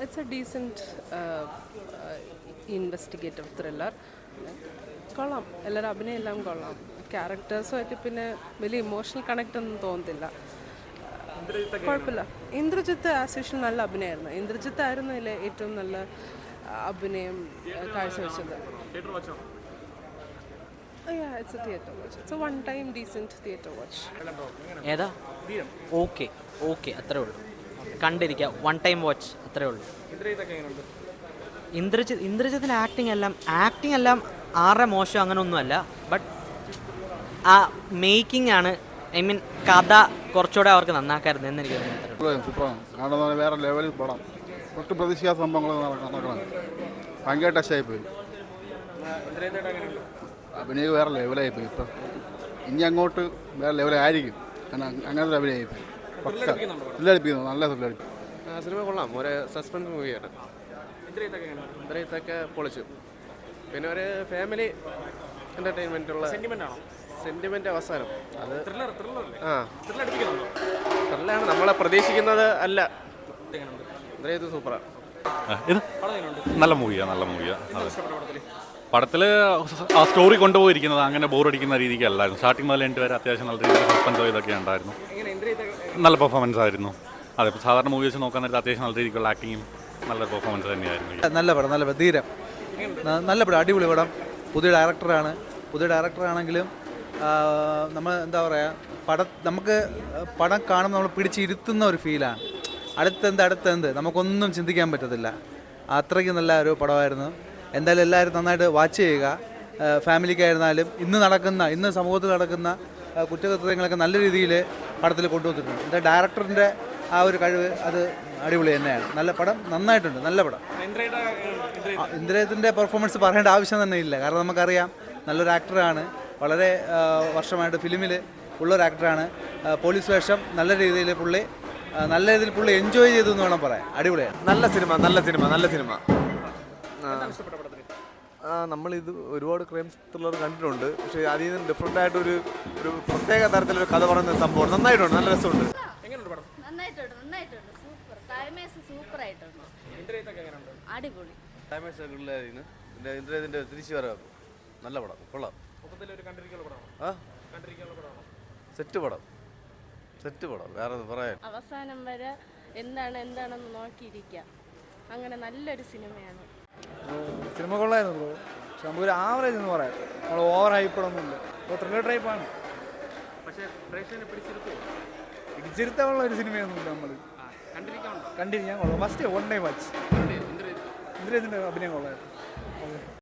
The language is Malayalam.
It's a decent investigative thriller. കൊള്ളാം, എല്ലാവരും അഭിനയം എല്ലാം കൊള്ളാം. ക്യാരക്ടേഴ്സുമായിട്ട് പിന്നെ വലിയ ഇമോഷണൽ കണക്റ്റ് ഒന്നും തോന്നത്തില്ല. കുഴപ്പമില്ല. ഇന്ദ്രജിത്ത് ആസ് യൂഷ്വൽ നല്ല അഭിനയമായിരുന്നു. ഇന്ദ്രജിത്ത് ആയിരുന്നു അതിലെ ഏറ്റവും നല്ല അഭിനയം കാഴ്ചവെച്ചത്. Yeah, it's a theatre watch. It's a one-time decent theatre watch. ഏതാ? ഓക്കെ അത്രേ ഉള്ളൂ. കണ്ടിരിക്കുക, വൺ ടൈം വാച്ച് അത്രേ ഉള്ളൂ. ഇന്ദ്രജിത്തിൻ്റെ ആക്ടിങ് എല്ലാം ആറെ മോശം അങ്ങനെ ഒന്നുമല്ല. ബട്ട് ആ മേക്കിംഗ് ആണ്, ഐ മീൻ കഥ കുറച്ചുകൂടെ അവർക്ക് നന്നാക്കായിരുന്നു എന്ന് എനിക്ക് തോന്നുന്നു. സൂപ്പറാണ്. കാരണം വേറെ ലെവലിൽ പടം, ഒട്ടും പ്രതീക്ഷിക്കാത്ത സംഭവങ്ങൾ നടക്കണം. ഭയങ്കര ടച്ചായിപ്പോയി. അഭിനയം വേറെ ലെവലായിപ്പോയി. ഇപ്പം ഇനി അങ്ങോട്ട് വേറെ ലെവലായിരിക്കും. കാരണം അങ്ങനത്തെ ഒരു അഭിനയമായിപ്പോയി. പക്ക ത്രില്ലടിപ്പിക്കുന്നു, നല്ല ത്രില്ലടിപ്പിക്കും. സിനിമ കൊള്ളാം. ഒരു സസ്പെൻസ് മൂവിയാണ്. ഇന്ദ്രജിത്തൊക്കെ പൊളിച്ചു. പിന്നെ ഒരു ഫാമിലി എൻ്റർടൈൻമെൻ്റ് ഉള്ള സെൻറ്റിമെൻ്റ് അവസാനം അത് ത്രില്ലാണ്. നമ്മളെ പ്രതീക്ഷിക്കുന്നത് അല്ല. ഇന്ദ്രജിത്ത് സൂപ്പറാണ്. നല്ല മൂവിയാണ്. പടത്തിൽ ആ സ്റ്റോറി കൊണ്ടുപോയിരിക്കുന്നത് അങ്ങനെ ബോറടിക്കുന്ന രീതിക്കല്ലായിരുന്നു. സ്റ്റാർട്ടിങ് മുതൽ എൻ്റെ വരെ അത്യാവശ്യം നല്ല രീതിയിൽ സസ്പെൻസ് ഇതൊക്കെ ഉണ്ടായിരുന്നു. നല്ല പെർഫോമൻസ് ആയിരുന്നു. അതെ, ഇപ്പോൾ സാധാരണ മൂവീസ് നോക്കാൻ നേരത്തെ അത്യാവശ്യം നല്ല രീതിക്കുള്ള ആക്ടിങ്ങും നല്ല പെർഫോമൻസ് തന്നെയായിരുന്നു. നല്ല പടം, ധീരം, നല്ല പടം, അടിപൊളി പടം. പുതിയ ഡയറക്ടറാണെങ്കിലും നമ്മൾ എന്താ പറയുക, നമുക്ക് പടം കാണുമ്പോൾ നമ്മൾ പിടിച്ചിരുത്തുന്ന ഒരു ഫീലാണ്. അടുത്തെന്ത് നമുക്കൊന്നും ചിന്തിക്കാൻ പറ്റത്തില്ല. അത്രയ്ക്ക് നല്ല ഒരു പടമായിരുന്നു. എന്തായാലും എല്ലാവരും നന്നായിട്ട് വാച്ച് ചെയ്യുക. ഫാമിലിക്കായിരുന്നാലും ഇന്ന് സമൂഹത്തിൽ നടക്കുന്ന കുറ്റകൃത്യങ്ങളൊക്കെ നല്ല രീതിയിൽ പടത്തിൽ കൊണ്ടുവന്നിട്ടുണ്ട്. എന്താ ഡയറക്ടറിൻ്റെ ആ ഒരു കഴിവ്, അത് അടിപൊളി തന്നെയാണ്. നല്ല പടം, നന്നായിട്ടുണ്ട്, നല്ല പടം. ഇന്ദ്രജിത്തിൻ്റെ പെർഫോമൻസ് പറയേണ്ട ആവശ്യം തന്നെ ഇല്ല. കാരണം നമുക്കറിയാം, നല്ലൊരു ആക്ടറാണ്. വളരെ വർഷമായിട്ട് ഫിലിമിൽ ഉള്ളൊരു ആക്ടറാണ്. പോലീസ് വേഷം നല്ല രീതിയിൽ പുള്ളി എൻജോയ് ചെയ്തു എന്ന് വേണം പറയാൻ. അടിപൊളിയാണ്. നല്ല സിനിമ. നമ്മളിത് ഒരുപാട് ക്രൈം ത്രില്ലർ കണ്ടിട്ടുണ്ട്. പക്ഷേ അതിൽ നിന്ന് ഡിഫറെൻ്റ് ആയിട്ടൊരു പ്രത്യേക തരത്തിലൊരു കഥ പറയുന്ന സംഭവം നന്നായിട്ടുണ്ട്. നല്ല രസമുണ്ട്. അടിപൊളി. ഇന്ദ്രജിത്തിന്റെ തിരിച്ചു വരവ് നല്ല പടം, കൊള്ളാം. സെറ്റ് പടം വേറെ പറയാൻ. അവസാനം വരെ എന്താണെന്ന് നോക്കിയിരിക്കാം. അങ്ങനെ നല്ലൊരു സിനിമയാണ്. സിനിമ കൊള്ളായിരുന്നു. പക്ഷെ നമുക്കൊരു ആവറേജ് എന്ന് പറയാം. നമ്മൾ ഓവർ ഹൈപ്പടൊന്നുമില്ല. ഇപ്പോൾ ത്രില്ലർ ടൈപ്പാണ്. പിടിച്ചിരുത്താനുള്ള ഒരു സിനിമയൊന്നുമില്ല. നമ്മൾ കണ്ടിരിക്കാൻ കൊള്ളാം. First one time watch. ഇന്ദ്രജിത്തിന്റെ അഭിനയം കൊള്ളായിരുന്നു.